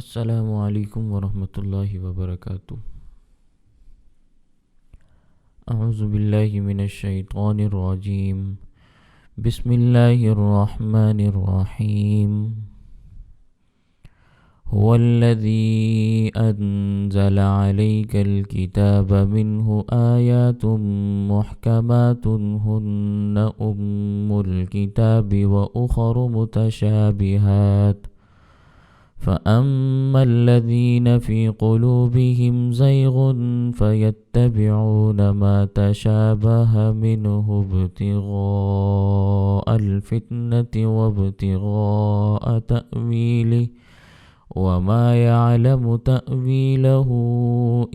السلام علیکم ورحمۃ اللہ وبرکاتہ۔ اعوذ باللہ من الشیطان الرجیم، بسم اللہ الرحمن الرحیم۔ هو الذی انزل علیک الکتاب منہ آیات محکمات ہن ام الکتاب واخر متشابہات، فأما الذين في قلوبهم زيغ فيتبعون ما تشابه منه ابتغاء الفتنة وابتغاء تأويله وما يعلم تأويله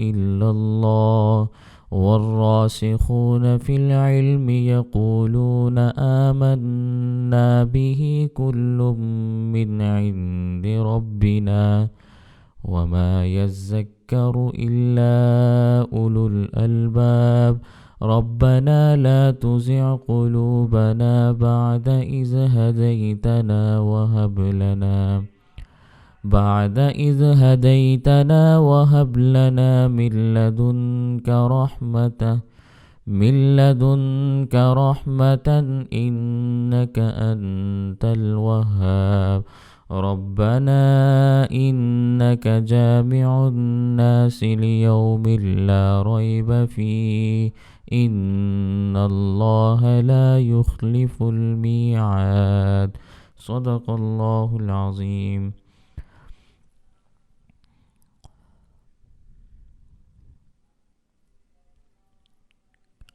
إلا الله، والراسخون في العلم يقولون آمنا به كل من عند ربنا وما يذكر إلا أولو الألباب، ربنا لا تزغ قلوبنا بعد إذ هديتنا وهب لنا من لدنك رحمة إنك أنت الوهاب، ربنا إنك جامع الناس ليوم لا ريب فيه إن الله لا يخلف الميعاد، صدق الله العظيم۔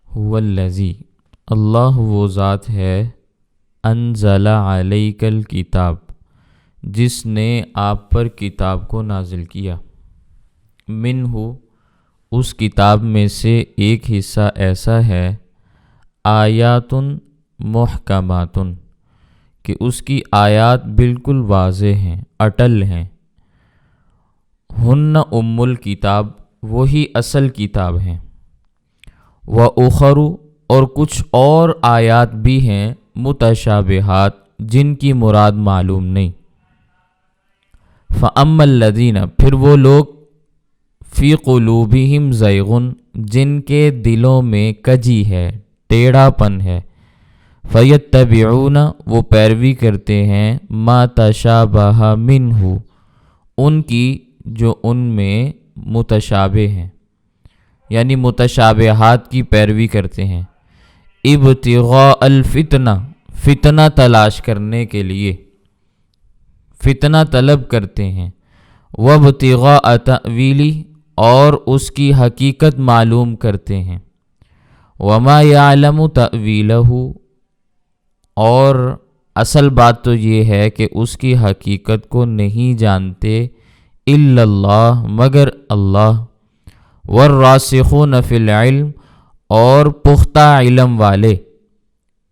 هو الذی، اللہ وہ ذات ہے، انزل علیک الکتاب، جس نے آپ پر کتاب کو نازل کیا، منہ، اس کتاب میں سے ایک حصہ ایسا ہے، آیات محکمات، کہ اس کی آیات بالکل واضح ہیں، اٹل ہیں، ہن ام الکتاب، وہی اصل کتاب ہیں، وَأُخَرُ، اور کچھ اور آیات بھی ہیں، متشابہات، جن کی مراد معلوم نہیں، فَأَمَّا الَّذِينَ، پھر وہ لوگ، فِي قُلُوبِهِمْ زَيْغٌ، جن کے دلوں میں کجی ہے، ٹیڑھا پن ہے، فَيَتَّبِعُونَ، وہ پیروی کرتے ہیں، مَا تَشَابَهَ مِنْهُ، ان کی جو ان میں متشابہ ہیں، یعنی متشابہات کی پیروی کرتے ہیں، ابتغاء الفتنہ، فتنہ تلاش کرنے کے لیے، فتنہ طلب کرتے ہیں، وابتغاء تأویلہ، اور اس کی حقیقت معلوم کرتے ہیں، وما یعلم تأویلہ، اور اصل بات تو یہ ہے کہ اس کی حقیقت کو نہیں جانتے، الا اللہ، مگر اللہ، والراسخون فی العلم، اور پختہ علم والے،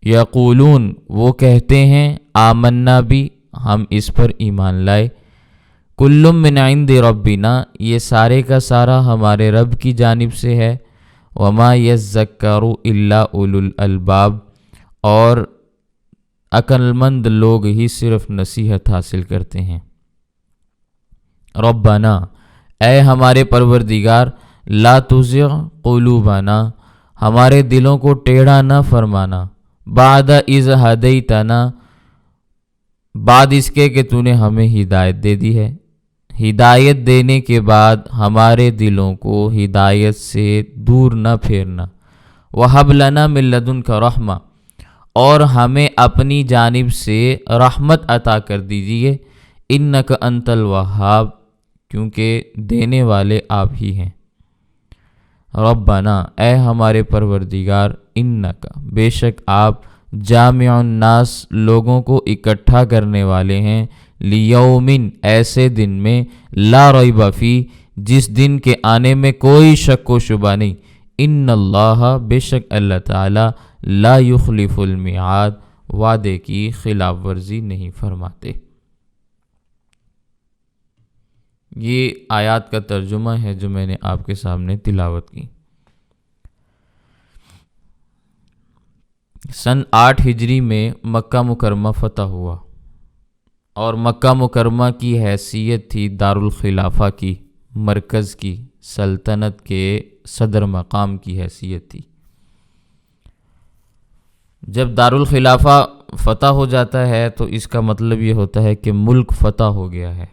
یقولون، وہ کہتے ہیں، آمنا بھی، ہم اس پر ایمان لائے، کل من عند ربنا، یہ سارے کا سارا ہمارے رب کی جانب سے ہے، وما یذکر الا اولو الالباب، اور عقل مند لوگ ہی صرف نصیحت حاصل کرتے ہیں، ربنا، اے ہمارے پروردگار، لا تزغ قلوبنا، ہمارے دلوں کو ٹیڑھا نہ فرمانا، بعد اذ ہدیتنا، بعد اس کے کہ تو نے ہمیں ہدایت دے دی ہے، ہدایت دینے کے بعد ہمارے دلوں کو ہدایت سے دور نہ پھیرنا، وہب لنا من لدنک رحمہ، اور ہمیں اپنی جانب سے رحمت عطا کر دیجیے، انک انت الوہاب، کیونکہ دینے والے آپ ہی ہیں، ربنا، اے ہمارے پروردگار، انک، بے شک آپ، جامع الناس، لوگوں کو اکٹھا کرنے والے ہیں، لیومن، ایسے دن میں، لا ریب فی، جس دن کے آنے میں کوئی شک و شبہ نہیں، ان اللہ، بے شک اللہ تعالی، لا یخلف المیعاد، وعدے کی خلاف ورزی نہیں فرماتے۔ یہ آیات کا ترجمہ ہے جو میں نے آپ کے سامنے تلاوت کی۔ سن 8 ہجری میں مکہ مکرمہ فتح ہوا، اور مکہ مکرمہ کی حیثیت تھی دارالخلافہ کی، مرکز کی، سلطنت کے صدر مقام کی حیثیت تھی۔ جب دارالخلافہ فتح ہو جاتا ہے تو اس کا مطلب یہ ہوتا ہے کہ ملک فتح ہو گیا ہے۔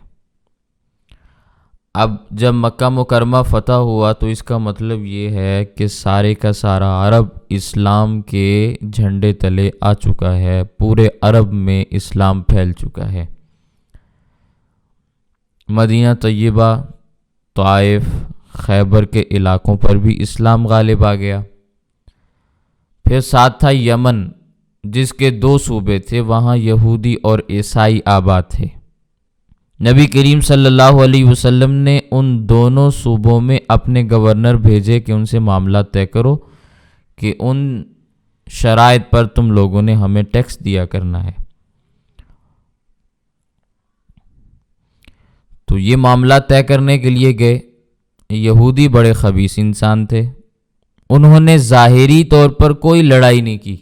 اب جب مکہ مکرمہ فتح ہوا تو اس کا مطلب یہ ہے کہ سارے کا سارا عرب اسلام کے جھنڈے تلے آ چکا ہے، پورے عرب میں اسلام پھیل چکا ہے۔ مدینہ طیبہ، طائف، خیبر کے علاقوں پر بھی اسلام غالب آ گیا۔ پھر ساتھ تھا یمن، جس کے 2 صوبے تھے، وہاں یہودی اور عیسائی آباد تھے۔ نبی کریم صلی اللہ علیہ وسلم نے ان دونوں صوبوں میں اپنے گورنر بھیجے کہ ان سے معاملہ طے کرو کہ ان شرائط پر تم لوگوں نے ہمیں ٹیکس دیا کرنا ہے۔ تو یہ معاملہ طے کرنے کے لیے گئے۔ یہودی بڑے خبیث انسان تھے، انہوں نے ظاہری طور پر کوئی لڑائی نہیں کی،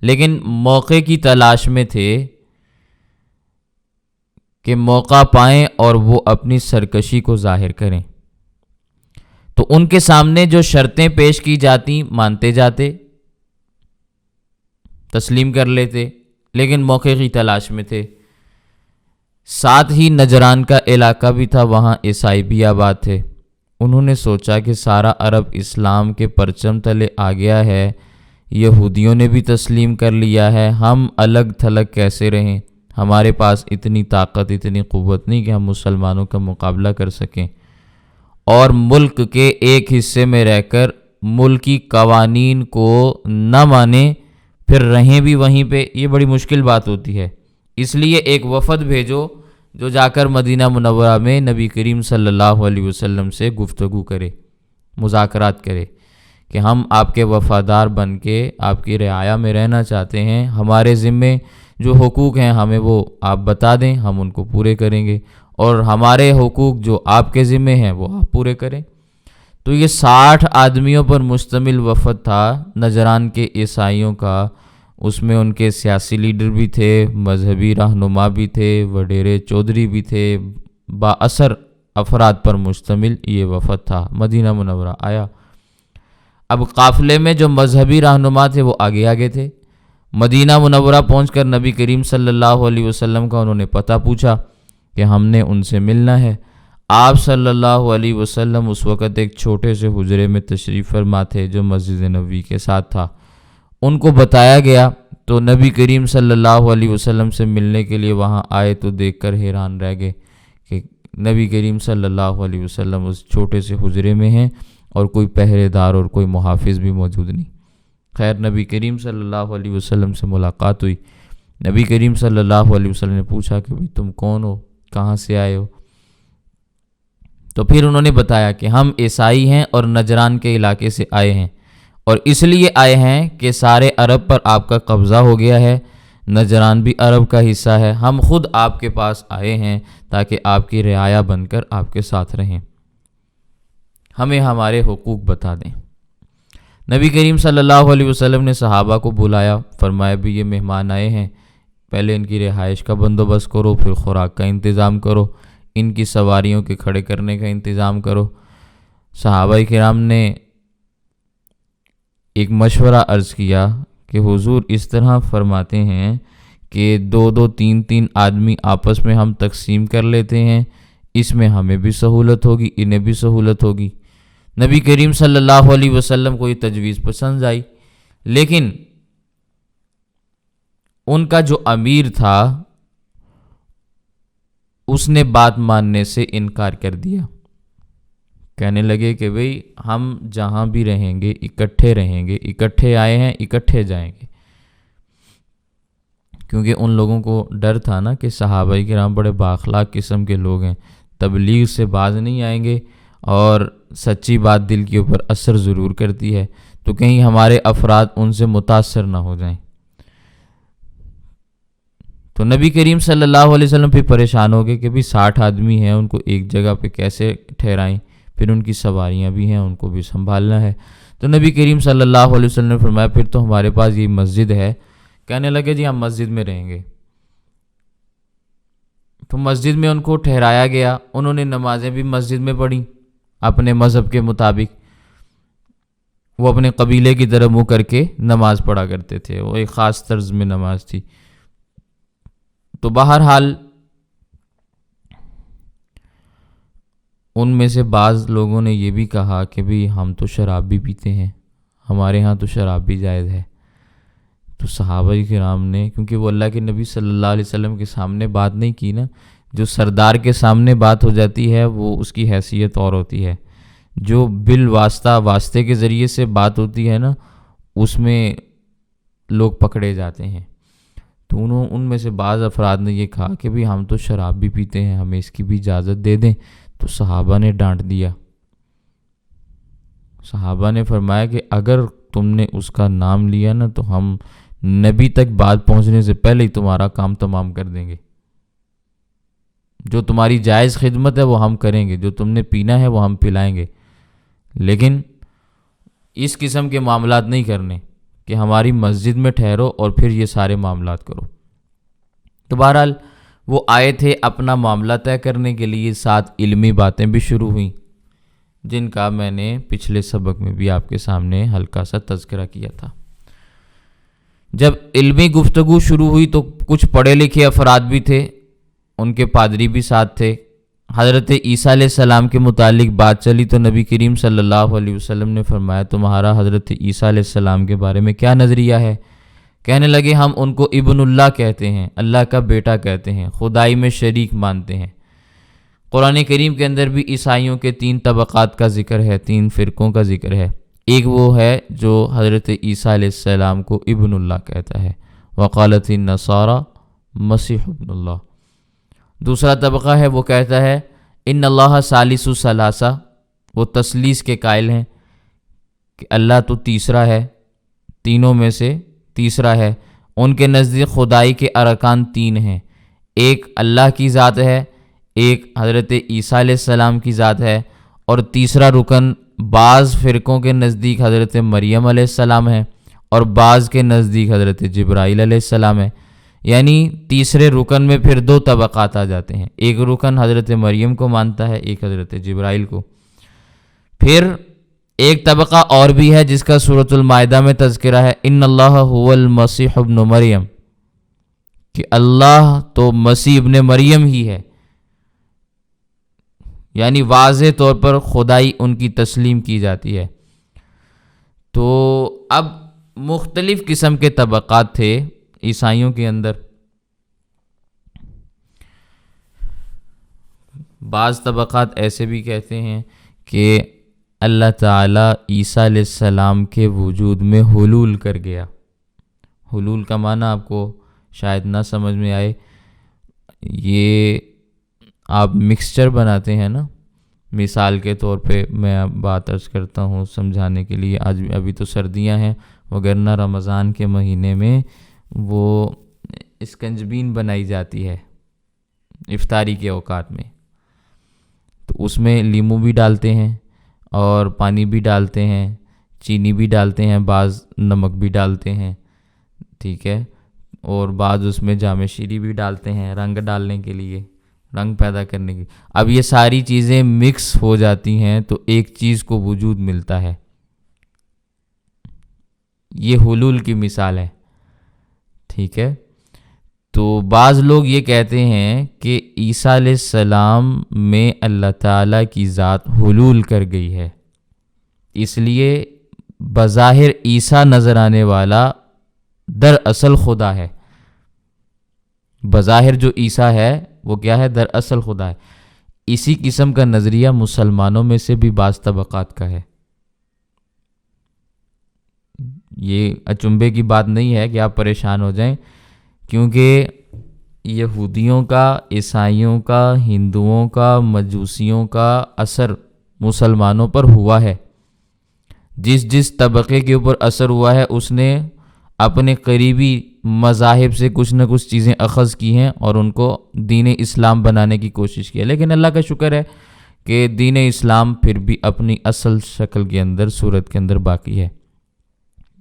لیکن موقع کی تلاش میں تھے کہ موقع پائیں اور وہ اپنی سرکشی کو ظاہر کریں۔ تو ان کے سامنے جو شرطیں پیش کی جاتی مانتے جاتے، تسلیم کر لیتے، لیکن موقع کی تلاش میں تھے۔ ساتھ ہی نجران کا علاقہ بھی تھا، وہاں عیسائی بھی آباد تھے۔ انہوں نے سوچا کہ سارا عرب اسلام کے پرچم تلے آ گیا ہے، یہودیوں نے بھی تسلیم کر لیا ہے، ہم الگ تھلگ کیسے رہیں؟ ہمارے پاس اتنی طاقت، اتنی قوت نہیں کہ ہم مسلمانوں کا مقابلہ کر سکیں، اور ملک کے ایک حصے میں رہ کر ملکی قوانین کو نہ مانیں پھر رہیں بھی وہیں پہ، یہ بڑی مشکل بات ہوتی ہے۔ اس لیے ایک وفد بھیجو جو جا کر مدینہ منورہ میں نبی کریم صلی اللہ علیہ وسلم سے گفتگو کرے، مذاکرات کرے کہ ہم آپ کے وفادار بن کے آپ کی رعایا میں رہنا چاہتے ہیں، ہمارے ذمے جو حقوق ہیں ہمیں وہ آپ بتا دیں، ہم ان کو پورے کریں گے، اور ہمارے حقوق جو آپ کے ذمے ہیں وہ آپ پورے کریں۔ تو یہ 60 آدمیوں پر مشتمل وفد تھا نجران کے عیسائیوں کا۔ اس میں ان کے سیاسی لیڈر بھی تھے، مذہبی رہنما بھی تھے، وڈیرے چودھری بھی تھے، با اثر افراد پر مشتمل یہ وفد تھا، مدینہ منورہ آیا۔ اب قافلے میں جو مذہبی رہنما تھے وہ آگے آگے تھے۔ مدینہ منورہ پہنچ کر نبی کریم صلی اللہ علیہ وسلم کا انہوں نے پتہ پوچھا کہ ہم نے ان سے ملنا ہے۔ آپ صلی اللہ علیہ وسلم اس وقت ایک چھوٹے سے حجرے میں تشریف فرما تھے جو مسجد نبوی کے ساتھ تھا۔ ان کو بتایا گیا تو نبی کریم صلی اللہ علیہ وسلم سے ملنے کے لیے وہاں آئے تو دیکھ کر حیران رہ گئے کہ نبی کریم صلی اللہ علیہ وسلم اس چھوٹے سے حجرے میں ہیں اور کوئی پہرے دار اور کوئی محافظ بھی موجود نہیں۔ خیر، نبی کریم صلی اللہ علیہ وسلم سے ملاقات ہوئی۔ نبی کریم صلی اللہ علیہ وسلم نے پوچھا کہ بھئی تم کون ہو، کہاں سے آئے ہو؟ تو پھر انہوں نے بتایا کہ ہم عیسائی ہیں اور نجران کے علاقے سے آئے ہیں، اور اس لیے آئے ہیں کہ سارے عرب پر آپ کا قبضہ ہو گیا ہے، نجران بھی عرب کا حصہ ہے، ہم خود آپ کے پاس آئے ہیں تاکہ آپ کی رعایا بن کر آپ کے ساتھ رہیں، ہمیں ہمارے حقوق بتا دیں۔ نبی کریم صلی اللہ علیہ وسلم نے صحابہ کو بلایا، فرمایا بھی یہ مہمان آئے ہیں، پہلے ان کی رہائش کا بندوبست کرو، پھر خوراک کا انتظام کرو، ان کی سواریوں کے کھڑے کرنے کا انتظام کرو۔ صحابہ کرام نے ایک مشورہ عرض کیا کہ حضور اس طرح فرماتے ہیں کہ 2-2 3-3 آدمی آپس میں ہم تقسیم کر لیتے ہیں، اس میں ہمیں بھی سہولت ہوگی، انہیں بھی سہولت ہوگی۔ نبی کریم صلی اللہ علیہ وسلم کو یہ تجویز پسند آئی، لیکن ان کا جو امیر تھا اس نے بات ماننے سے انکار کر دیا، کہنے لگے کہ بھئی ہم جہاں بھی رہیں گے اکٹھے رہیں گے، اکٹھے آئے ہیں اکٹھے جائیں گے، کیونکہ ان لوگوں کو ڈر تھا نا کہ صحابہ کرام بڑے بااخلاق قسم کے لوگ ہیں، تبلیغ سے باز نہیں آئیں گے، اور سچی بات دل کے اوپر اثر ضرور کرتی ہے، تو کہیں ہمارے افراد ان سے متاثر نہ ہو جائیں۔ تو نبی کریم صلی اللہ علیہ وسلم پھر پریشان ہو گئے کہ بھی 60 آدمی ہیں، ان کو ایک جگہ پہ کیسے ٹھہرائیں، پھر ان کی سواریاں بھی ہیں، ان کو بھی سنبھالنا ہے۔ تو نبی کریم صلی اللہ علیہ وسلم نے فرمایا پھر تو ہمارے پاس یہ مسجد ہے۔ کہنے لگے جی ہم مسجد میں رہیں گے۔ تو مسجد میں ان کو ٹھہرایا گیا، انہوں نے نمازیں بھی مسجد میں پڑھیں اپنے مذہب کے مطابق۔ وہ اپنے قبیلے کی طرف منہ کر کے نماز پڑھا کرتے تھے، وہ ایک خاص طرز میں نماز تھی۔ تو بہرحال ان میں سے بعض لوگوں نے یہ بھی کہا کہ بھی ہم تو شراب بھی پیتے ہیں، ہمارے ہاں تو شراب بھی جائز ہے۔ تو صحابہ کرام نے، کیونکہ وہ اللہ کے نبی صلی اللہ علیہ وسلم کے سامنے بات نہیں کی نا، جو سردار کے سامنے بات ہو جاتی ہے وہ اس کی حیثیت اور ہوتی ہے، جو بالواسطہ واسطے کے ذریعے سے بات ہوتی ہے نا، اس میں لوگ پکڑے جاتے ہیں۔ تو ان میں سے بعض افراد نے یہ کہا کہ بھی ہم تو شراب بھی پیتے ہیں، ہمیں اس کی بھی اجازت دے دیں۔ تو صحابہ نے ڈانٹ دیا، صحابہ نے فرمایا کہ اگر تم نے اس کا نام لیا نا تو ہم نبی تک بات پہنچنے سے پہلے ہی تمہارا کام تمام کر دیں گے۔ جو تمہاری جائز خدمت ہے وہ ہم کریں گے، جو تم نے پینا ہے وہ ہم پلائیں گے، لیکن اس قسم کے معاملات نہیں کرنے کہ ہماری مسجد میں ٹھہرو اور پھر یہ سارے معاملات کرو۔ تو بہرحال وہ آئے تھے اپنا معاملہ طے کرنے کے لیے، ساتھ علمی باتیں بھی شروع ہوئیں جن کا میں نے پچھلے سبق میں بھی آپ کے سامنے ہلکا سا تذکرہ کیا تھا۔ جب علمی گفتگو شروع ہوئی تو کچھ پڑھے لکھے افراد بھی تھے، ان کے پادری بھی ساتھ تھے۔ حضرت عیسیٰ علیہ السلام کے متعلق بات چلی تو نبی کریم صلی اللہ علیہ وسلم نے فرمایا تمہارا حضرت عیسیٰ علیہ السلام کے بارے میں کیا نظریہ ہے؟ کہنے لگے ہم ان کو ابن اللہ کہتے ہیں، اللہ کا بیٹا کہتے ہیں، خدائی میں شریک مانتے ہیں۔ قرآن کریم کے اندر بھی عیسائیوں کے 3 طبقات کا ذکر ہے، 3 فرقوں کا ذکر ہے۔ ایک وہ ہے جو حضرت عیسیٰ علیہ السلام کو ابن اللہ کہتا ہے، وقالت النصارى مسیح ابن اللہ۔ دوسرا طبقہ ہے وہ کہتا ہے ان اللہ ثالث ثلاثہ، وہ تثلیث کے قائل ہیں کہ اللہ تو تیسرا ہے، تینوں میں سے تیسرا ہے۔ ان کے نزدیک خدائی کے ارکان 3 ہیں، ایک اللہ کی ذات ہے، ایک حضرت عیسیٰ علیہ السلام کی ذات ہے، اور تیسرا رکن بعض فرقوں کے نزدیک حضرت مریم علیہ السلام ہے اور بعض کے نزدیک حضرت جبرائیل علیہ السلام ہے۔ یعنی تیسرے رکن میں پھر 2 طبقات آ جاتے ہیں، ایک رکن حضرت مریم کو مانتا ہے، ایک حضرت جبرائیل کو۔ پھر ایک طبقہ اور بھی ہے جس کا سورۃ المائدہ میں تذکرہ ہے، ان اللہ هو المسیح ابن مریم، کہ اللہ تو مسیح ابن مریم ہی ہے، یعنی واضح طور پر خدائی ان کی تسلیم کی جاتی ہے۔ تو اب مختلف قسم کے طبقات تھے عیسائیوں کے اندر۔ بعض طبقات ایسے بھی کہتے ہیں کہ اللہ تعالیٰ عیسیٰ علیہ السلام کے وجود میں حلول کر گیا۔ حلول کا معنی آپ کو شاید نہ سمجھ میں آئے، یہ آپ مکسچر بناتے ہیں نا، مثال کے طور پہ میں بات عرض کرتا ہوں سمجھانے کے لیے، ابھی تو سردیاں ہیں، وگرنہ رمضان کے مہینے میں وہ اسکنجبین بنائی جاتی ہے افطاری کے اوقات میں، تو اس میں لیمو بھی ڈالتے ہیں اور پانی بھی ڈالتے ہیں، چینی بھی ڈالتے ہیں، بعض نمک بھی ڈالتے ہیں، ٹھیک ہے، اور بعض اس میں جام شیری بھی ڈالتے ہیں رنگ ڈالنے کے لیے، رنگ پیدا کرنے کی۔ اب یہ ساری چیزیں مکس ہو جاتی ہیں تو ایک چیز کو وجود ملتا ہے، یہ حلول کی مثال ہے، ٹھیک ہے۔ تو بعض لوگ یہ کہتے ہیں کہ عیسیٰ علیہ السلام میں اللہ تعالیٰ کی ذات حلول کر گئی ہے، اس لیے بظاہر عیسیٰ نظر آنے والا دراصل خدا ہے، بظاہر جو عیسیٰ ہے وہ کیا ہے؟ دراصل خدا ہے۔ اسی قسم کا نظریہ مسلمانوں میں سے بھی بعض طبقات کا ہے۔ یہ اچنبے کی بات نہیں ہے کہ آپ پریشان ہو جائیں، کیونکہ یہودیوں کا، عیسائیوں کا، ہندوؤں کا، مجوسیوں کا اثر مسلمانوں پر ہوا ہے۔ جس طبقے کے اوپر اثر ہوا ہے اس نے اپنے قریبی مذاہب سے کچھ نہ کچھ چیزیں اخذ کی ہیں اور ان کو دین اسلام بنانے کی کوشش کی ہے، لیکن اللہ کا شکر ہے کہ دین اسلام پھر بھی اپنی اصل شکل کے اندر، صورت کے اندر باقی ہے۔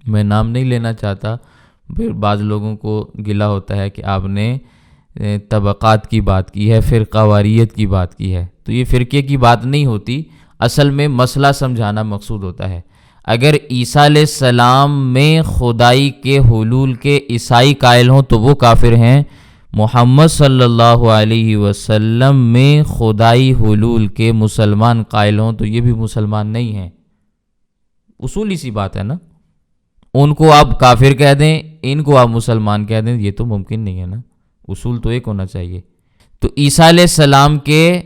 میں نام نہیں لینا چاہتا، پھر بعض لوگوں کو گلہ ہوتا ہے کہ آپ نے طبقات کی بات کی ہے، فرقہ واریت کی بات کی ہے، تو یہ فرقے کی بات نہیں ہوتی، اصل میں مسئلہ سمجھانا مقصود ہوتا ہے۔ اگر عیسیٰ علیہ السلام میں خدائی کے حلول کے عیسائی قائل ہوں تو وہ کافر ہیں، محمد صلی اللہ علیہ وسلم میں خدائی حلول کے مسلمان قائل ہوں تو یہ بھی مسلمان نہیں ہیں۔ اصولی سی بات ہے نا، ان کو آپ کافر کہہ دیں، ان کو آپ مسلمان کہہ دیں، یہ تو ممکن نہیں ہے نا، اصول تو ایک ہونا چاہیے۔ تو عیسیٰ علیہ السلام کے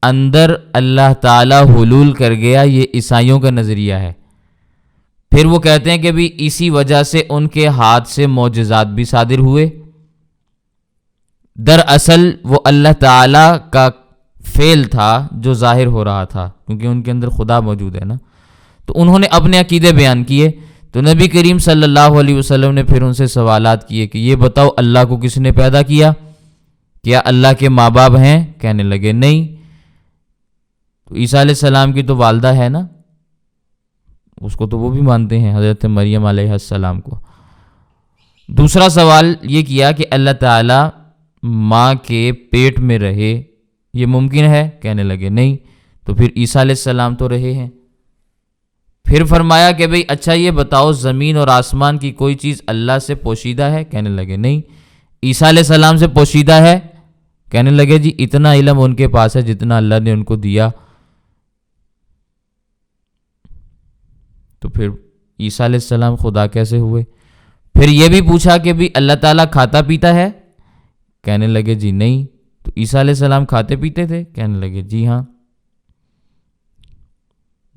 اندر اللہ تعالیٰ حلول کر گیا، یہ عیسائیوں کا نظریہ ہے۔ پھر وہ کہتے ہیں کہ بھی اسی وجہ سے ان کے ہاتھ سے معجزات بھی صادر ہوئے۔ دراصل وہ اللہ تعالیٰ کا فعل تھا جو ظاہر ہو رہا تھا، کیونکہ ان کے اندر خدا موجود ہے نا۔ تو انہوں نے اپنے عقیدے بیان کیے، تو نبی کریم صلی اللہ علیہ وسلم نے پھر ان سے سوالات کیے کہ یہ بتاؤ اللہ کو کس نے پیدا کیا؟ کیا اللہ کے ماں باپ ہیں؟ کہنے لگے نہیں۔ تو عیسیٰ علیہ السلام کی تو والدہ ہے نا، اس کو تو وہ بھی مانتے ہیں، حضرت مریم علیہ السلام کو۔ دوسرا سوال یہ کیا کہ اللہ تعالیٰ ماں کے پیٹ میں رہے، یہ ممکن ہے؟ کہنے لگے نہیں۔ تو پھر عیسیٰ علیہ السلام تو رہے ہیں۔ پھر فرمایا کہ بھئی اچھا یہ بتاؤ زمین اور آسمان کی کوئی چیز اللہ سے پوشیدہ ہے؟ کہنے لگے نہیں۔ عیسیٰ علیہ السلام سے پوشیدہ ہے؟ کہنے لگے جی اتنا علم ان کے پاس ہے جتنا اللہ نے ان کو دیا۔ تو پھر عیسیٰ علیہ السلام خدا کیسے ہوئے؟ پھر یہ بھی پوچھا کہ بھی اللہ تعالیٰ کھاتا پیتا ہے؟ کہنے لگے جی نہیں۔ تو عیسیٰ علیہ السلام کھاتے پیتے تھے؟ کہنے لگے جی ہاں۔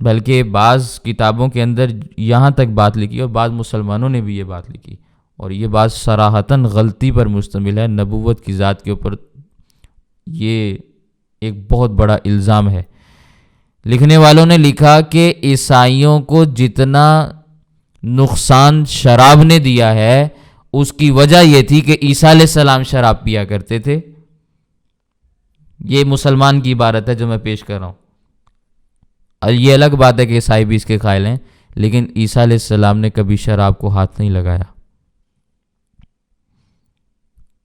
بلکہ بعض کتابوں کے اندر یہاں تک بات لکھی، اور بعض مسلمانوں نے بھی یہ بات لکھی، اور یہ بات صراحتاً غلطی پر مشتمل ہے، نبوت کی ذات کے اوپر یہ ایک بہت بڑا الزام ہے۔ لکھنے والوں نے لکھا کہ عیسائیوں کو جتنا نقصان شراب نے دیا ہے اس کی وجہ یہ تھی کہ عیسیٰ علیہ السلام شراب پیا کرتے تھے۔ یہ مسلمان کی عبارت ہے جو میں پیش کر رہا ہوں، اور یہ الگ بات ہے کہ عیسائی بھی اس کے قائل ہیں، لیکن عیسیٰ علیہ السلام نے کبھی شراب کو ہاتھ نہیں لگایا،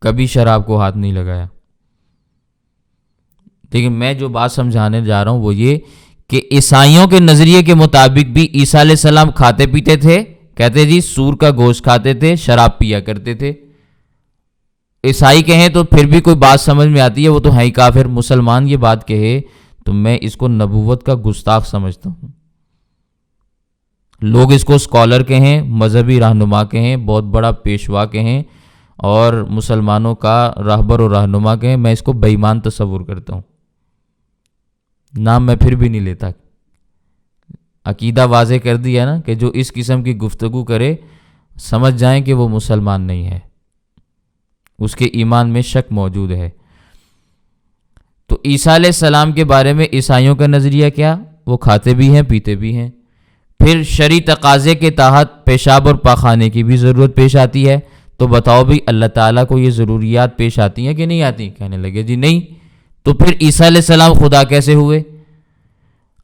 کبھی شراب کو ہاتھ نہیں لگایا۔ لیکن میں جو بات سمجھانے جا رہا ہوں وہ یہ کہ عیسائیوں کے نظریے کے مطابق بھی عیسیٰ علیہ السلام کھاتے پیتے تھے، کہتے جی سور کا گوشت کھاتے تھے، شراب پیا کرتے تھے۔ عیسائی کہیں تو پھر بھی کوئی بات سمجھ میں آتی ہے، وہ تو ہے ہی کافر۔ مسلمان یہ بات کہے تو میں اس کو نبوت کا گستاخ سمجھتا ہوں۔ لوگ اس کو اسکالر کہیں، مذہبی رہنما کہیں، بہت بڑا پیشوا کہیں، اور مسلمانوں کا راہبر و رہنما کہیں، میں اس کو بے ایمان تصور کرتا ہوں۔ نام میں پھر بھی نہیں لیتا، عقیدہ واضح کر دیا نا کہ جو اس قسم کی گفتگو کرے سمجھ جائیں کہ وہ مسلمان نہیں ہے، اس کے ایمان میں شک موجود ہے۔ تو عیسیٰ علیہ السلام کے بارے میں عیسائیوں کا نظریہ کیا؟ وہ کھاتے بھی ہیں پیتے بھی ہیں۔ پھر شرعی تقاضے کے تحت پیشاب اور پاخانے کی بھی ضرورت پیش آتی ہے، تو بتاؤ بھی اللہ تعالیٰ کو یہ ضروریات پیش آتی ہیں کہ نہیں آتی؟ کہنے لگے جی نہیں۔ تو پھر عیسیٰ علیہ السلام خدا کیسے ہوئے؟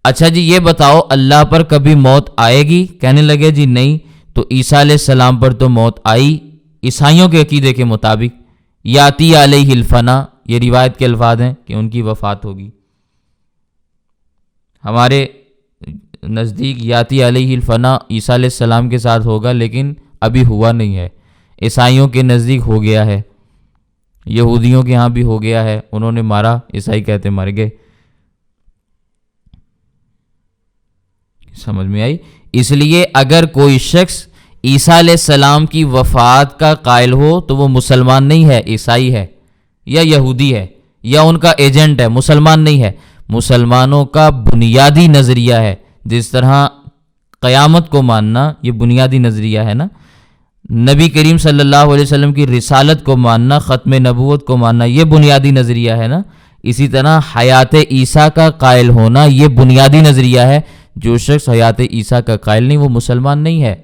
اچھا جی یہ بتاؤ اللہ پر کبھی موت آئے گی؟ کہنے لگے جی نہیں۔ تو عیسیٰ علیہ السلام پر تو موت آئی، عیسائیوں کے عقیدے کے مطابق، یاتی علیہ الفنا، یہ روایت کے الفاظ ہیں کہ ان کی وفات ہوگی۔ ہمارے نزدیک یاتی علیہ الفنا عیسیٰ علیہ السلام کے ساتھ ہوگا، لیکن ابھی ہوا نہیں ہے۔ عیسائیوں کے نزدیک ہو گیا ہے، یہودیوں کے ہاں بھی ہو گیا ہے، انہوں نے مارا، عیسائی کہتے مر گئے۔ سمجھ میں آئی؟ اس لیے اگر کوئی شخص عیسیٰ علیہ السلام کی وفات کا قائل ہو تو وہ مسلمان نہیں ہے، عیسائی ہے یا یہودی ہے یا ان کا ایجنٹ ہے، مسلمان نہیں ہے۔ مسلمانوں کا بنیادی نظریہ ہے، جس طرح قیامت کو ماننا یہ بنیادی نظریہ ہے نا، نبی کریم صلی اللہ علیہ وسلم کی رسالت کو ماننا، ختم نبوت کو ماننا یہ بنیادی نظریہ ہے نا، اسی طرح حیات عیسیٰ کا قائل ہونا یہ بنیادی نظریہ ہے۔ جو شخص حیات عیسیٰ کا قائل نہیں وہ مسلمان نہیں ہے۔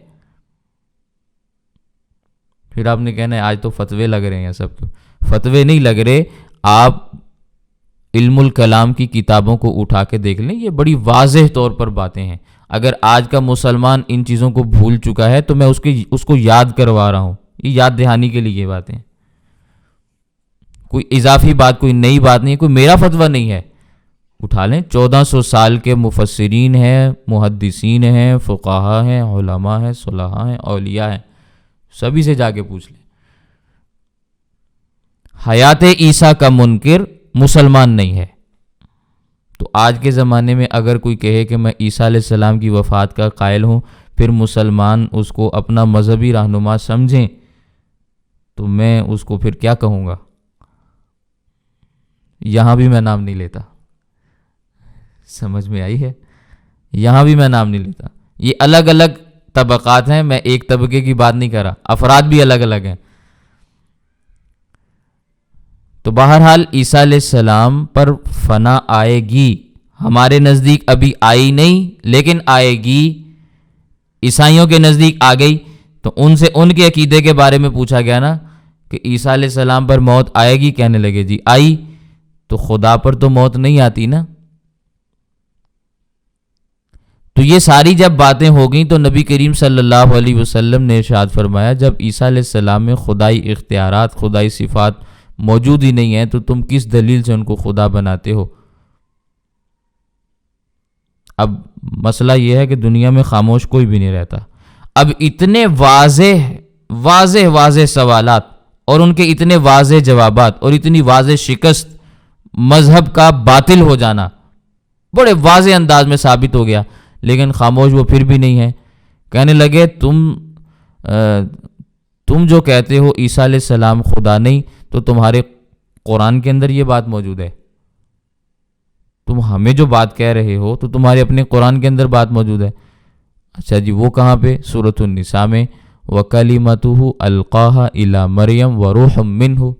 پھر آپ نے کہنا ہے آج تو فتوے لگ رہے ہیں، سب کو فتوے نہیں لگ رہے، آپ علم الکلام کی کتابوں کو اٹھا کے دیکھ لیں، یہ بڑی واضح طور پر باتیں ہیں۔ اگر آج کا مسلمان ان چیزوں کو بھول چکا ہے تو میں اس کو یاد کروا رہا ہوں، یہ یاد دہانی کے لیے یہ باتیں۔ کوئی اضافی بات، کوئی نئی بات نہیں ہے، کوئی میرا فتویٰ نہیں ہے. اٹھا لیں، 1400 سال کے مفسرین ہیں، محدثین ہیں، فقہا ہیں، علماء ہیں، صلحاء ہیں، اولیاء ہیں، سبھی سے جا کے پوچھ لیں. حیات عیسیٰ کا منکر مسلمان نہیں ہے. تو آج کے زمانے میں اگر کوئی کہے کہ میں عیسیٰ علیہ السلام کی وفات کا قائل ہوں، پھر مسلمان اس کو اپنا مذہبی رہنما سمجھیں، تو میں اس کو پھر کیا کہوں گا؟ یہاں بھی میں نام نہیں لیتا. سمجھ میں آئی ہے؟ یہاں بھی میں نام نہیں لیتا. یہ الگ الگ طبقات ہیں، میں ایک طبقے کی بات نہیں کر رہا، افراد بھی الگ الگ ہیں. تو بہرحال عیسیٰ علیہ السلام پر فنا آئے گی، ہمارے نزدیک ابھی آئی نہیں لیکن آئے گی. عیسائیوں کے نزدیک آ گئی. تو ان سے ان کے عقیدے کے بارے میں پوچھا گیا نا کہ عیسیٰ علیہ السلام پر موت آئے گی، کہنے لگے جی آئی. تو خدا پر تو موت نہیں آتی نا. تو یہ ساری جب باتیں ہو گئیں تو نبی کریم صلی اللہ علیہ وسلم نے ارشاد فرمایا جب عیسیٰ علیہ السلام میں خدائی اختیارات، خدائی صفات موجود ہی نہیں ہیں تو تم کس دلیل سے ان کو خدا بناتے ہو؟ اب مسئلہ یہ ہے کہ دنیا میں خاموش کوئی بھی نہیں رہتا. اب اتنے واضح سوالات اور ان کے اتنے واضح جوابات اور اتنی واضح شکست، مذہب کا باطل ہو جانا بڑے واضح انداز میں ثابت ہو گیا، لیکن خاموش وہ پھر بھی نہیں ہے. کہنے لگے تم جو کہتے ہو عیسیٰ علیہ السلام خدا نہیں، تو تمہارے قرآن کے اندر یہ بات موجود ہے. تم ہمیں جو بات کہہ رہے ہو تو تمہارے اپنے قرآن کے اندر بات موجود ہے. اچھا جی، وہ کہاں پہ؟ سورۃ النساء میں وَكَلِمَتُهُ أَلْقَاهَا إِلَىٰ مَرْيَمَ وَرُوحٌ مِّنْهُ.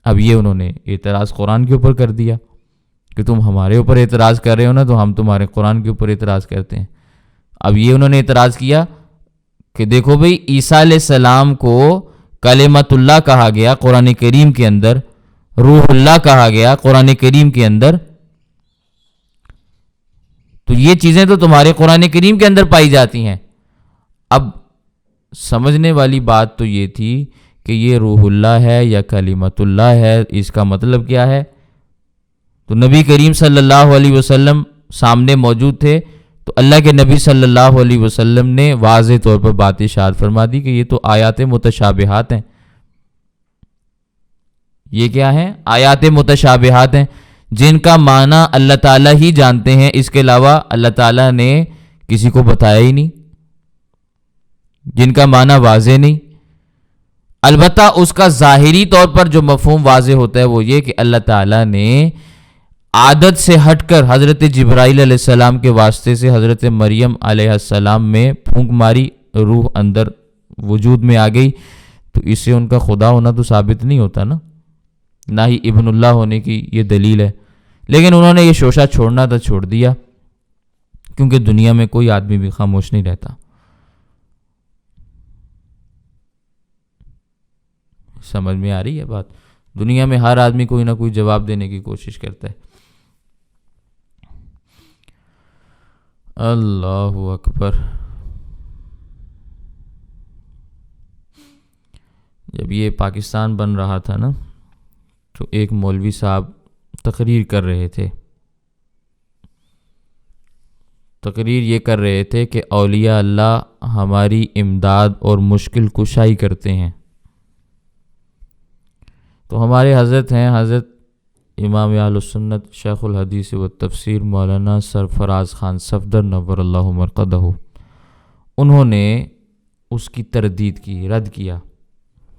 اب یہ انہوں نے اعتراض قرآن کے اوپر کر دیا کہ تم ہمارے اوپر اعتراض کر رہے ہو نا، تو ہم تمہارے قرآن کے اوپر اعتراض کرتے ہیں. اب یہ انہوں نے اعتراض کیا کہ دیکھو بھئی، عیسیٰ علیہ السلام کو کلمۃ اللہ کہا گیا قرآن کریم کے اندر، روح اللہ کہا گیا قرآن کریم کے اندر، تو یہ چیزیں تو تمہارے قرآن کریم کے اندر پائی جاتی ہیں. اب سمجھنے والی بات تو یہ تھی کہ یہ روح اللہ ہے یا کلمۃ اللہ ہے، اس کا مطلب کیا ہے؟ تو نبی کریم صلی اللہ علیہ وسلم سامنے موجود تھے، تو اللہ کے نبی صلی اللہ علیہ وسلم نے واضح طور پر بات ارشاد فرما دی کہ یہ تو آیات متشابہات ہیں. یہ کیا ہیں؟ آیات متشابہات ہیں، جن کا معنی اللہ تعالیٰ ہی جانتے ہیں، اس کے علاوہ اللہ تعالیٰ نے کسی کو بتایا ہی نہیں، جن کا معنی واضح نہیں. البتہ اس کا ظاہری طور پر جو مفہوم واضح ہوتا ہے وہ یہ کہ اللہ تعالیٰ نے عادت سے ہٹ کر حضرت جبرائیل علیہ السلام کے واسطے سے حضرت مریم علیہ السلام میں پھونک ماری، روح اندر وجود میں آ گئی. تو اس سے ان کا خدا ہونا تو ثابت نہیں ہوتا نا، نہ ہی ابن اللہ ہونے کی یہ دلیل ہے. لیکن انہوں نے یہ شوشہ چھوڑنا تھا، چھوڑ دیا، کیونکہ دنیا میں کوئی آدمی بھی خاموش نہیں رہتا. سمجھ میں آ رہی ہے بات؟ دنیا میں ہر آدمی کوئی نہ کوئی جواب دینے کی کوشش کرتا ہے. اللہ اکبر. جب یہ پاکستان بن رہا تھا نا، تو ایک مولوی صاحب تقریر کر رہے تھے. تقریر یہ کر رہے تھے کہ اولیاء اللہ ہماری امداد اور مشکل کشائی کرتے ہیں. تو ہمارے حضرت ہیں، حضرت امام اہل سنت شیخ الحدیث و تفسیر مولانا سرفراز خان صفدر نور اللہ مرقدہ، انہوں نے اس کی تردید کی، رد کیا،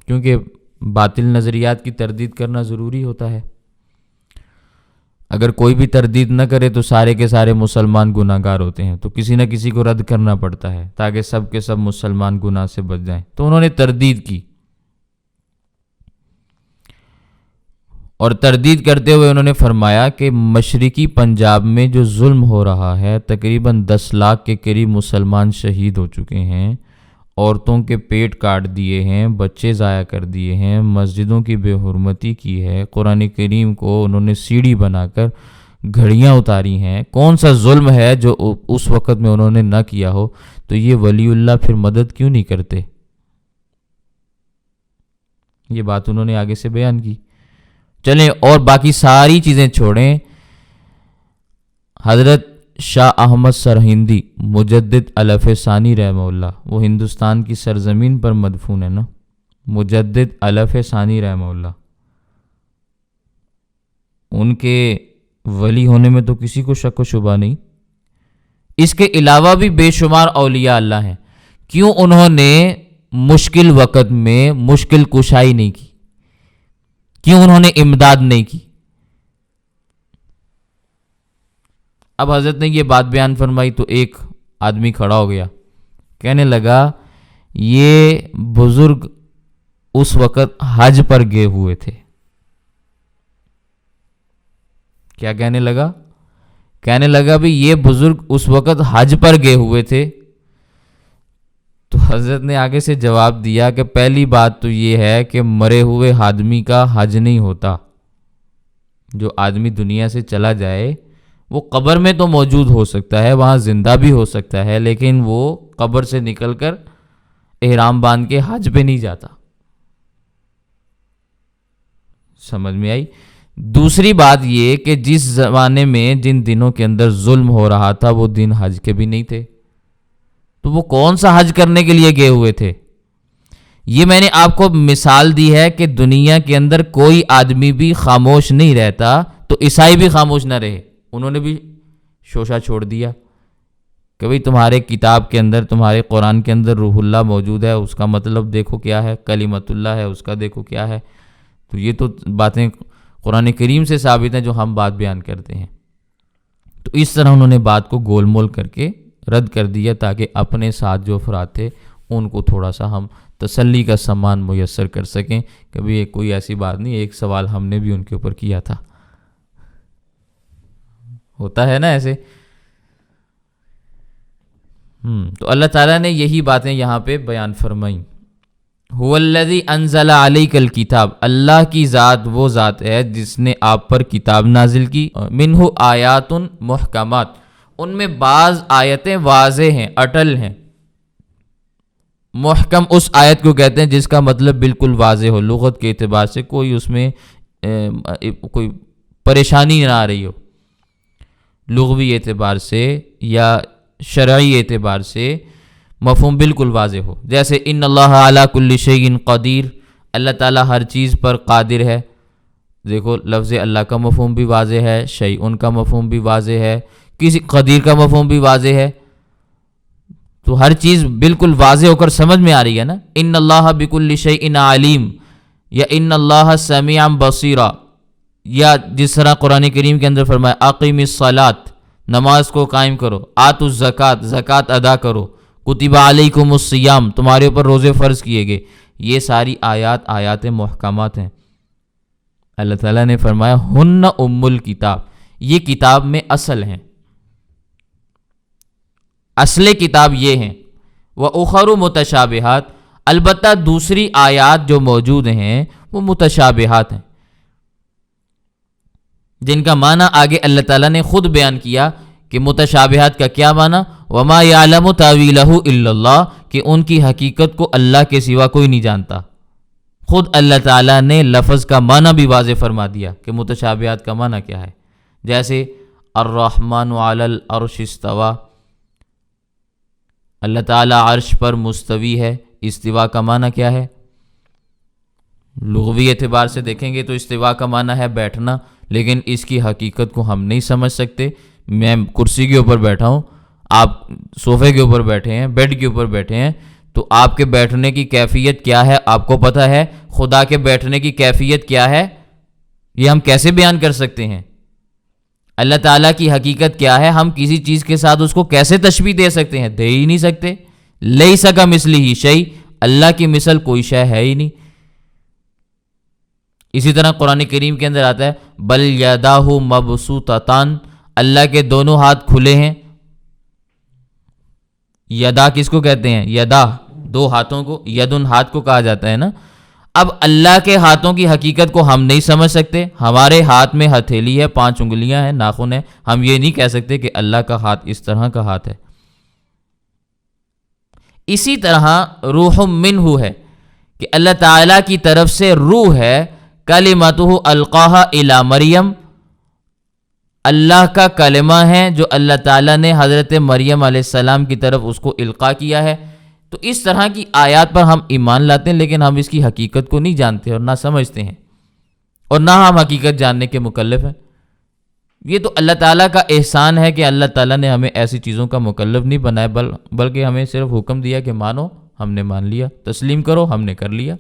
کیونکہ باطل نظریات کی تردید کرنا ضروری ہوتا ہے. اگر کوئی بھی تردید نہ کرے تو سارے کے سارے مسلمان گناہ گار ہوتے ہیں، تو کسی نہ کسی کو رد کرنا پڑتا ہے تاکہ سب کے سب مسلمان گناہ سے بچ جائیں. تو انہوں نے تردید کی، اور تردید کرتے ہوئے انہوں نے فرمایا کہ مشرقی پنجاب میں جو ظلم ہو رہا ہے، تقریباً 10 لاکھ کے قریب مسلمان شہید ہو چکے ہیں، عورتوں کے پیٹ کاٹ دیے ہیں، بچے ضائع کر دیے ہیں، مسجدوں کی بے حرمتی کی ہے، قرآن کریم کو انہوں نے سیڑھی بنا کر گھڑیاں اتاری ہیں. کون سا ظلم ہے جو اس وقت میں انہوں نے نہ کیا ہو؟ تو یہ ولی اللہ پھر مدد کیوں نہیں کرتے؟ یہ بات انہوں نے آگے سے بیان کی. چلیں اور باقی ساری چیزیں چھوڑیں، حضرت شاہ احمد سرہندی مجدد الف ثانی رحمہ اللہ، وہ ہندوستان کی سرزمین پر مدفون ہے نا، مجدد الف ثانی رحمہ اللہ، ان کے ولی ہونے میں تو کسی کو شک و شبہ نہیں۔ اس کے علاوہ بھی بے شمار اولیاء اللہ ہیں، کیوں انہوں نے مشکل وقت میں مشکل کشائی نہیں کی؟ کیوں انہوں نے امداد نہیں کی؟ اب حضرت نے یہ بات بیان فرمائی تو ایک آدمی کھڑا ہو گیا، کہنے لگا یہ بزرگ اس وقت حج پر گئے ہوئے تھے۔ کیا کہنے لگا؟ کہنے لگا بھی یہ بزرگ اس وقت حج پر گئے ہوئے تھے۔ تو حضرت نے آگے سے جواب دیا کہ پہلی بات تو یہ ہے کہ مرے ہوئے آدمی کا حج نہیں ہوتا۔ جو آدمی دنیا سے چلا جائے وہ قبر میں تو موجود ہو سکتا ہے، وہاں زندہ بھی ہو سکتا ہے، لیکن وہ قبر سے نکل کر احرام باندھ کے حج پہ نہیں جاتا۔ سمجھ میں آئی؟ دوسری بات یہ کہ جس زمانے میں جن دنوں کے اندر ظلم ہو رہا تھا وہ دن حج کے بھی نہیں تھے، تو وہ کون سا حج کرنے کے لیے گئے ہوئے تھے؟ یہ میں نے آپ کو مثال دی ہے کہ دنیا کے اندر کوئی آدمی بھی خاموش نہیں رہتا تو عیسائی بھی خاموش نہ رہے۔ انہوں نے بھی شوشہ چھوڑ دیا کہ بھئی تمہارے کتاب کے اندر، تمہارے قرآن کے اندر روح اللہ موجود ہے، اس کا مطلب دیکھو کیا ہے، کلمت اللہ ہے اس کا دیکھو کیا ہے۔ تو یہ تو باتیں قرآن کریم سے ثابت ہیں جو ہم بات بیان کرتے ہیں۔ تو اس طرح انہوں نے بات کو گول مول کر کے رد کر دیا تاکہ اپنے ساتھ جو افراد تھے ان کو تھوڑا سا ہم تسلی کا سامان میسر کر سکیں کہ بھی یہ کوئی ایسی بات نہیں، ایک سوال ہم نے بھی ان کے اوپر کیا تھا۔ ہوتا ہے نا ایسے۔ تو اللہ تعالیٰ نے یہی باتیں یہاں پہ بیان فرمائیں۔ هو الذی انزل علیک الکتاب، اللہ کی ذات وہ ذات ہے جس نے آپ پر کتاب نازل کی، منہ آیات محکمات، ان میں بعض آیتیں واضح ہیں، اٹل ہیں۔ محکم اس آیت کو کہتے ہیں جس کا مطلب بالکل واضح ہو، لغت کے اعتبار سے کوئی اس میں کوئی پریشانی نہ آ رہی ہو، لغوی اعتبار سے یا شرعی اعتبار سے مفہوم بالکل واضح ہو۔ جیسے ان اللہ علی کل شیء قدیر، اللہ تعالیٰ ہر چیز پر قادر ہے۔ دیکھو لفظ اللہ کا مفہوم بھی واضح ہے، شیء ان کا مفہوم بھی واضح ہے، کسی قدیر کا مفہوم بھی واضح ہے، تو ہر چیز بالکل واضح ہو کر سمجھ میں آ رہی ہے نا۔ ان اللہ بکل شیء علیم، یا ان اللہ سمیع بصیر، یا جس طرح قرآن کریم کے اندر فرمایا اقیم الصلاۃ، نماز کو قائم کرو، آتوا الزکوٰۃ، زکوٰۃ ادا کرو، کتب علیکم الصیام، تمہارے اوپر روزے فرض کیے گئے۔ یہ ساری آیات محکمات ہیں۔ اللہ تعالیٰ نے فرمایا ہن ام الکتاب، یہ کتاب میں اصل ہیں، اصل کتاب یہ ہیں۔ وَأُخَرُ متشابہات، البتہ دوسری آیات جو موجود ہیں وہ متشابہات ہیں، جن کا معنی آگے اللہ تعالیٰ نے خود بیان کیا کہ متشابہات کا کیا معنی، وَمَا يَعْلَمُ تَأْوِيلَهُ إِلَّا اللَّهُ، کہ ان کی حقیقت کو اللہ کے سوا کوئی نہیں جانتا۔ خود اللہ تعالیٰ نے لفظ کا معنی بھی واضح فرما دیا کہ متشابہات کا معنی کیا ہے۔ جیسے الرحمن علی العرش استوى، اللہ تعالیٰ عرش پر مستوی ہے، استوا کا معنی کیا ہے؟ لغوی اعتبار سے دیکھیں گے تو استوا کا معنی ہے بیٹھنا، لیکن اس کی حقیقت کو ہم نہیں سمجھ سکتے۔ میں کرسی کے اوپر بیٹھا ہوں، آپ صوفے کے اوپر بیٹھے ہیں، بیڈ کے اوپر بیٹھے ہیں، تو آپ کے بیٹھنے کی کیفیت کیا ہے آپ کو پتہ ہے؟ خدا کے بیٹھنے کی کیفیت کیا ہے یہ ہم کیسے بیان کر سکتے ہیں؟ اللہ تعالیٰ کی حقیقت کیا ہے ہم کسی چیز کے ساتھ اس کو کیسے تشبیہ دے سکتے ہیں؟ دے ہی نہیں سکتے۔ لیس کمثلہ شیء، اللہ کی مثل کوئی شے ہے ہی نہیں۔ اسی طرح قرآن کریم کے اندر آتا ہے بل یداہ مبسوطتان، اللہ کے دونوں ہاتھ کھلے ہیں۔ یدا کس کو کہتے ہیں؟ یدا، دو ہاتھوں کو، یدن ہاتھ کو کہا جاتا ہے نا۔ اب اللہ کے ہاتھوں کی حقیقت کو ہم نہیں سمجھ سکتے۔ ہمارے ہاتھ میں ہتھیلی ہے، 5 انگلیاں ہیں، ناخن ہے، ہم یہ نہیں کہہ سکتے کہ اللہ کا ہاتھ اس طرح کا ہاتھ ہے۔ اسی طرح روح منہ ہے کہ اللہ تعالیٰ کی طرف سے روح ہے کلمتہ القاہا الی مریم، اللہ کا کلمہ ہے جو اللہ تعالیٰ نے حضرت مریم علیہ السلام کی طرف اس کو القاء کیا ہے۔ تو اس طرح کی آیات پر ہم ایمان لاتے ہیں، لیکن ہم اس کی حقیقت کو نہیں جانتے اور نہ سمجھتے ہیں، اور نہ ہم حقیقت جاننے کے مکلف ہیں۔ یہ تو اللہ تعالیٰ کا احسان ہے کہ اللہ تعالیٰ نے ہمیں ایسی چیزوں کا مکلف نہیں بنایا، بلکہ ہمیں صرف حکم دیا کہ مانو، ہم نے مان لیا، تسلیم کرو، ہم نے کر لیا۔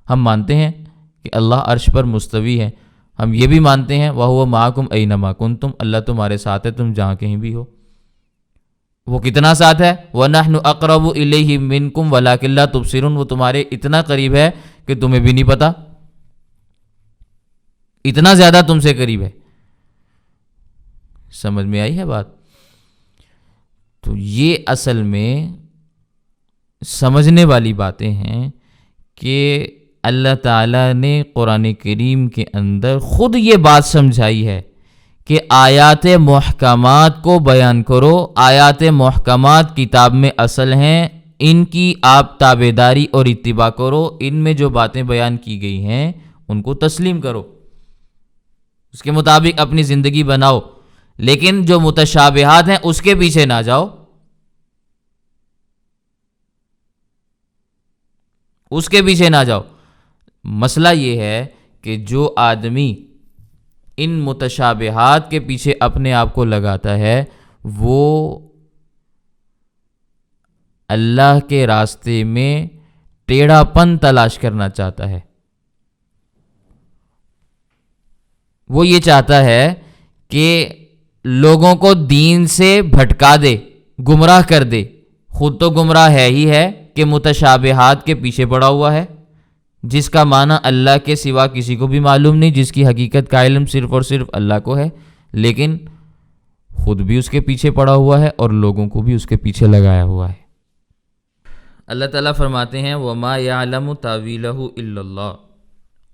ہم مانتے ہیں کہ اللہ عرش پر مستوی ہے، ہم یہ بھی مانتے ہیں وَهُوَ مَعَكُمْ أَيْنَمَا كُنْتُمْ، اللہ تمہارے ساتھ ہے تم جہاں کہیں بھی ہو۔ وہ کتنا ساتھ ہے؟ وَنَحْنُ أَقْرَبُ إِلَيْهِ مِنْكُمْ وَلَكِنْ لَا تُبْصِرُونَ، وہ تمہارے اتنا قریب ہے کہ تمہیں بھی نہیں پتا، اتنا زیادہ تم سے قریب ہے۔ سمجھ میں آئی ہے بات؟ تو یہ اصل میں سمجھنے والی باتیں ہیں کہ اللہ تعالیٰ نے قرآن کریم کے اندر خود یہ بات سمجھائی ہے کہ آیات محکمات کو بیان کرو، آیات محکمات کتاب میں اصل ہیں، ان کی آپ تابعداری اور اتباع کرو، ان میں جو باتیں بیان کی گئی ہیں ان کو تسلیم کرو، اس کے مطابق اپنی زندگی بناؤ، لیکن جو متشابہات ہیں اس کے پیچھے نہ جاؤ، اس کے پیچھے نہ جاؤ۔ مسئلہ یہ ہے کہ جو آدمی ان متشابہات کے پیچھے اپنے آپ کو لگاتا ہے وہ اللہ کے راستے میں ٹیڑھا پن تلاش کرنا چاہتا ہے۔ وہ یہ چاہتا ہے کہ لوگوں کو دین سے بھٹکا دے، گمراہ کر دے، خود تو گمراہ ہے ہی ہے کہ متشابہات کے پیچھے پڑا ہوا ہے، جس کا معنی اللہ کے سوا کسی کو بھی معلوم نہیں، جس کی حقیقت کا علم صرف اور صرف اللہ کو ہے، لیکن خود بھی اس کے پیچھے پڑا ہوا ہے اور لوگوں کو بھی اس کے پیچھے لگایا ہوا ہے۔ اللہ تعالیٰ فرماتے ہیں وَمَا يَعْلَمُ تَأْوِيلَهُ إِلَّا اللَّهُ،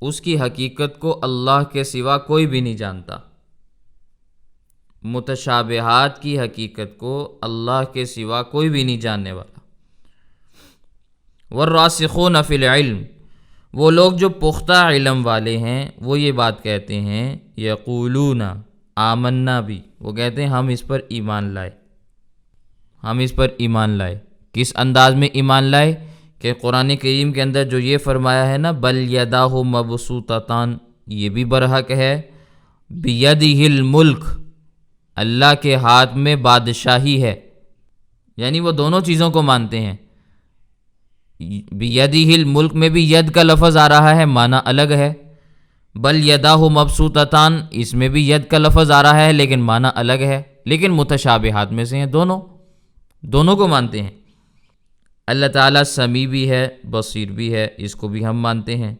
اس کی حقیقت کو اللہ کے سوا کوئی بھی نہیں جانتا۔ متشابہات کی حقیقت کو اللہ کے سوا کوئی بھی نہیں جاننے والا۔ وَالرَّاسِخُونَ فِي الْعِلْمِ، وہ لوگ جو پختہ علم والے ہیں وہ یہ بات کہتے ہیں یقولون آمنا بھی، وہ کہتے ہیں ہم اس پر ایمان لائے، ہم اس پر ایمان لائے۔ کس انداز میں ایمان لائے؟ کہ قرآن کریم کے اندر جو یہ فرمایا ہے نا بل یداہ مبسوطتان، یہ بھی برحق ہے، بیدہ الملک، اللہ کے ہاتھ میں بادشاہی ہے، یعنی وہ دونوں چیزوں کو مانتے ہیں۔ بیدہ الملک میں بھی ید کا لفظ آ رہا ہے، معنی الگ ہے، بل یداہ مبسوطتان اس میں بھی ید کا لفظ آ رہا ہے لیکن معنی الگ ہے، لیکن متشابہات میں سے ہیں، دونوں کو مانتے ہیں۔ اللہ تعالیٰ سمیع بھی ہے، بصیر بھی ہے، اس کو بھی ہم مانتے ہیں۔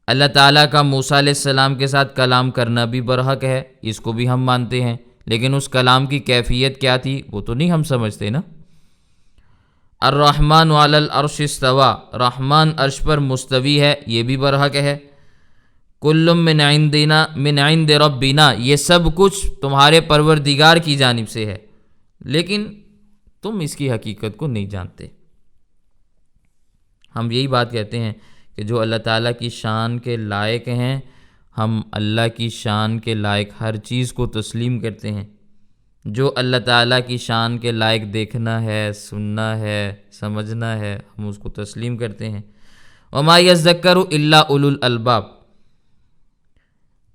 اللہ تعالیٰ کا موسیٰ علیہ السلام کے ساتھ کلام کرنا بھی برحق ہے، اس کو بھی ہم مانتے ہیں، لیکن اس کلام کی کیفیت کیا تھی وہ تو نہیں ہم سمجھتے نا۔ الرحمن علی العرش استویٰ، رحمان عرش پر مستوی ہے، یہ بھی برحق ہے۔ کل من عندنا من عند ربنا، یہ سب کچھ تمہارے پروردگار کی جانب سے ہے، لیکن تم اس کی حقیقت کو نہیں جانتے۔ ہم یہی بات کہتے ہیں کہ جو اللہ تعالیٰ کی شان کے لائق ہیں، ہم اللہ کی شان کے لائق ہر چیز کو تسلیم کرتے ہیں۔ جو اللہ تعالیٰ کی شان کے لائق دیکھنا ہے، سننا ہے، سمجھنا ہے، ہم اس کو تسلیم کرتے ہیں۔ وما یذکر الا اولو الالباب،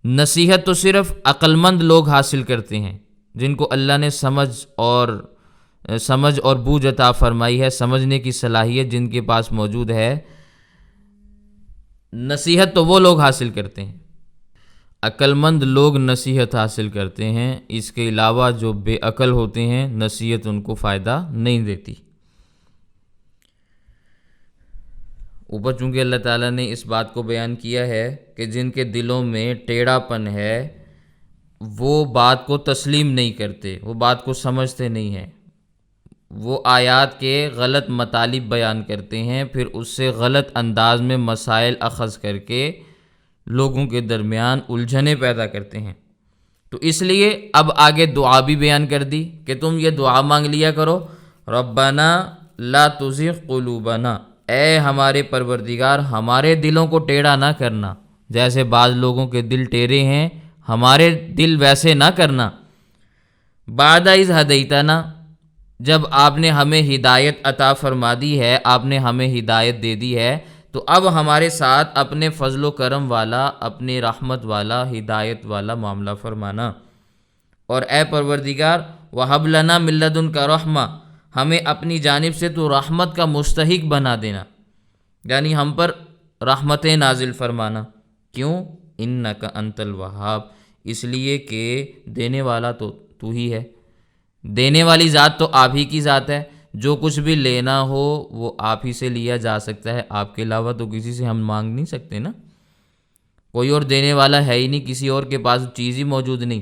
نصیحت تو صرف عقل مند لوگ حاصل کرتے ہیں، جن کو اللہ نے سمجھ اور بوجھ عطا فرمائی ہے، سمجھنے کی صلاحیت جن کے پاس موجود ہے، نصیحت تو وہ لوگ حاصل کرتے ہیں۔ عقل مند لوگ نصیحت حاصل کرتے ہیں، اس کے علاوہ جو بے عقل ہوتے ہیں نصیحت ان کو فائدہ نہیں دیتی۔ اوپر چونکہ اللہ تعالیٰ نے اس بات کو بیان کیا ہے کہ جن کے دلوں میں ٹیڑھا پن ہے وہ بات کو تسلیم نہیں کرتے، وہ بات کو سمجھتے نہیں ہیں، وہ آیات کے غلط مطالب بیان کرتے ہیں، پھر اس سے غلط انداز میں مسائل اخذ کر کے لوگوں کے درمیان الجھنیں پیدا کرتے ہیں۔ تو اس لیے اب آگے دعا بھی بیان کر دی کہ تم یہ دعا مانگ لیا کرو، ربنا لا تزغ قلوبنا، اے ہمارے پروردگار ہمارے دلوں کو ٹیڑھا نہ کرنا، جیسے بعض لوگوں کے دل ٹیڑھے ہیں، ہمارے دل ویسے نہ کرنا۔ بعد اذ ہدیتنا، جب آپ نے ہمیں ہدایت عطا فرما دی ہے، آپ نے ہمیں ہدایت دے دی ہے، تو اب ہمارے ساتھ اپنے فضل و کرم والا، اپنے رحمت والا، ہدایت والا معاملہ فرمانا۔ اور اے پروردگار وَهَبْ لَنَا مِن لَّدُنْكَ رَحْمَةً، ہمیں اپنی جانب سے تو رحمت کا مستحق بنا دینا، یعنی ہم پر رحمتیں نازل فرمانا۔ کیوں؟ اِنَّكَ أَنتَ الْوَهَّابُ، اس لیے کہ دینے والا تو ہی ہے، دینے والی ذات تو آپ ہی کی ذات ہے۔ جو کچھ بھی لینا ہو وہ آپ ہی سے لیا جا سکتا ہے، آپ کے علاوہ تو کسی سے ہم مانگ نہیں سکتے نا، کوئی اور دینے والا ہے ہی نہیں، کسی اور کے پاس چیز ہی موجود نہیں،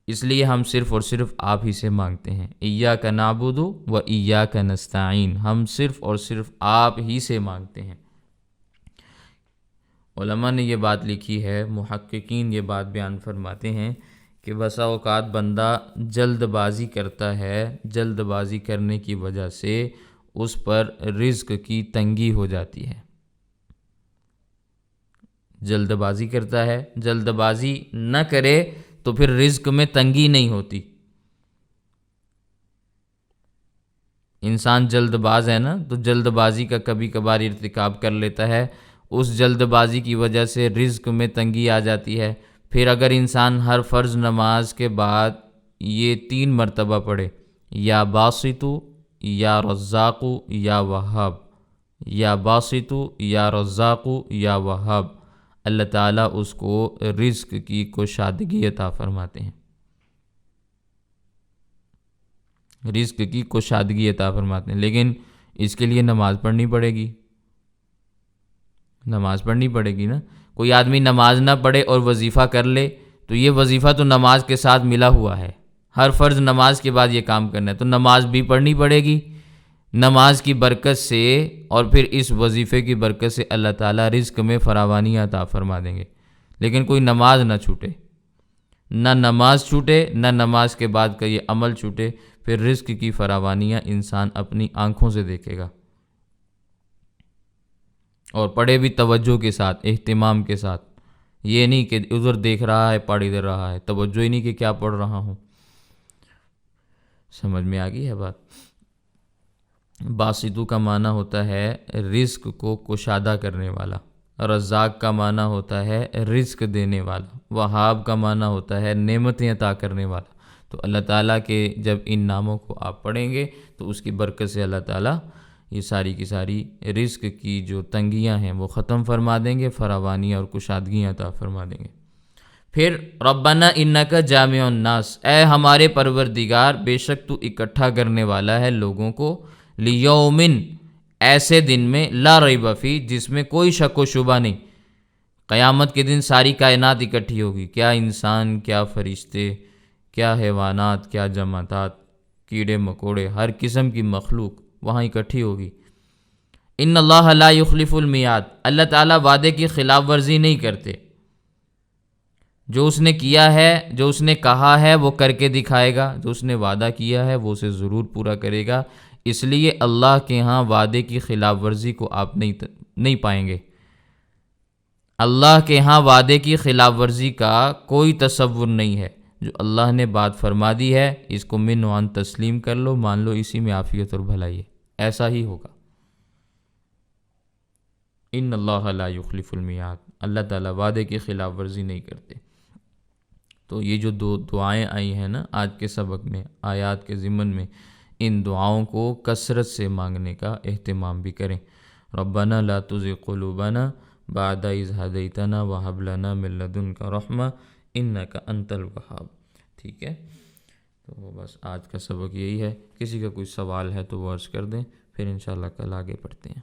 اس لیے ہم صرف اور صرف آپ ہی سے مانگتے ہیں۔ ایاک نعبد و ایاک نستعین، ہم صرف اور صرف آپ ہی سے مانگتے ہیں۔ علماء نے یہ بات لکھی ہے، محققین یہ بات بیان فرماتے ہیں کہ بسا اوقات بندہ جلد بازی کرتا ہے، جلد بازی کرنے کی وجہ سے اس پر رزق کی تنگی ہو جاتی ہے۔ جلد بازی کرتا ہے، جلد بازی نہ کرے تو پھر رزق میں تنگی نہیں ہوتی۔ انسان جلد باز ہے نا، تو جلد بازی کا کبھی کبھار ارتکاب کر لیتا ہے، اس جلد بازی کی وجہ سے رزق میں تنگی آ جاتی ہے۔ پھر اگر انسان ہر فرض نماز کے بعد یہ 3 مرتبہ پڑھے، یا باسطو یا رزاقو یا وہاب، یا باسطو یا رزاقو یا وہاب، اللہ تعالیٰ اس کو رزق کی کشادگی عطا فرماتے ہیں، رزق کی کشادگی عطا فرماتے ہیں۔ لیکن اس کے لیے نماز پڑھنی پڑے گی، نماز پڑھنی پڑے گی نا۔ کوئی آدمی نماز نہ پڑھے اور وظیفہ کر لے تو یہ وظیفہ تو نماز کے ساتھ ملا ہوا ہے، ہر فرض نماز کے بعد یہ کام کرنا ہے، تو نماز بھی پڑھنی پڑے گی۔ نماز کی برکت سے اور پھر اس وظیفے کی برکت سے اللہ تعالیٰ رزق میں فراوانی عطا فرما دیں گے۔ لیکن کوئی نماز نہ چھوٹے، نہ نماز چھوٹے، نہ نماز کے بعد کا یہ عمل چھوٹے، پھر رزق کی فراوانیاں انسان اپنی آنکھوں سے دیکھے گا، اور پڑھے بھی توجہ کے ساتھ، اہتمام کے ساتھ، یہ نہیں کہ ادھر دیکھ رہا ہے پڑھ ادھر رہا ہے، توجہ ہی نہیں کہ کیا پڑھ رہا ہوں۔ سمجھ میں آ گئی ہے بات؟ باسطو کا معنی ہوتا ہے رزق کو کشادہ کرنے والا، رزاق کا معنی ہوتا ہے رزق دینے والا، وہاب کا معنی ہوتا ہے نعمتیں عطا کرنے والا۔ تو اللہ تعالیٰ کے جب ان ناموں کو آپ پڑھیں گے تو اس کی برکت سے اللہ تعالیٰ یہ ساری کی ساری رزق کی جو تنگیاں ہیں وہ ختم فرما دیں گے، فراوانیاں اور کشادگیاں عطا فرما دیں گے۔ پھر ربنا انک جامع الناس، اے ہمارے پروردگار بے شک تو اکٹھا کرنے والا ہے لوگوں کو، لیومن ایسے دن میں لا ریب فیہ جس میں کوئی شک و شبہ نہیں۔ قیامت کے دن ساری کائنات اکٹھی ہوگی، کیا انسان، کیا فرشتے، کیا حیوانات، کیا جمادات، کیڑے مکوڑے، ہر قسم کی مخلوق وہاں اکٹھی ہوگی۔ ان اللہ لا یخلف المیعاد، اللہ تعالیٰ وعدے کی خلاف ورزی نہیں کرتے، جو اس نے کیا ہے، جو اس نے کہا ہے وہ کر کے دکھائے گا، جو اس نے وعدہ کیا ہے وہ اسے ضرور پورا کرے گا۔ اس لیے اللہ کے ہاں وعدے کی خلاف ورزی کو آپ نہیں پائیں گے۔ اللہ کے ہاں وعدے کی خلاف ورزی کا کوئی تصور نہیں ہے، جو اللہ نے بات فرما دی ہے اس کو من وان تسلیم کر لو، مان لو، اسی میں عافیت اور بھلائی ہے، ایسا ہی ہوگا۔ ان اللہ لا یخلف المیعاد، اللہ تعالیٰ وعدے کی خلاف ورزی نہیں کرتے۔ تو یہ جو 2 دعائیں آئی ہیں نا آج کے سبق میں، آیات کے ضمن میں، ان دعاؤں کو کثرت سے مانگنے کا اہتمام بھی کریں۔ ربنا لا تزغ قلوبنا بعد اذ ہدیتنا وہب لنا من لدنک رحمہ انک انت الوہاب۔ ٹھیک ہے، تو بس آج کا سبق یہی ہے، کسی کا کوئی سوال ہے تو وہ عرض کر دیں، پھر انشاءاللہ کل آگے پڑھتے ہیں۔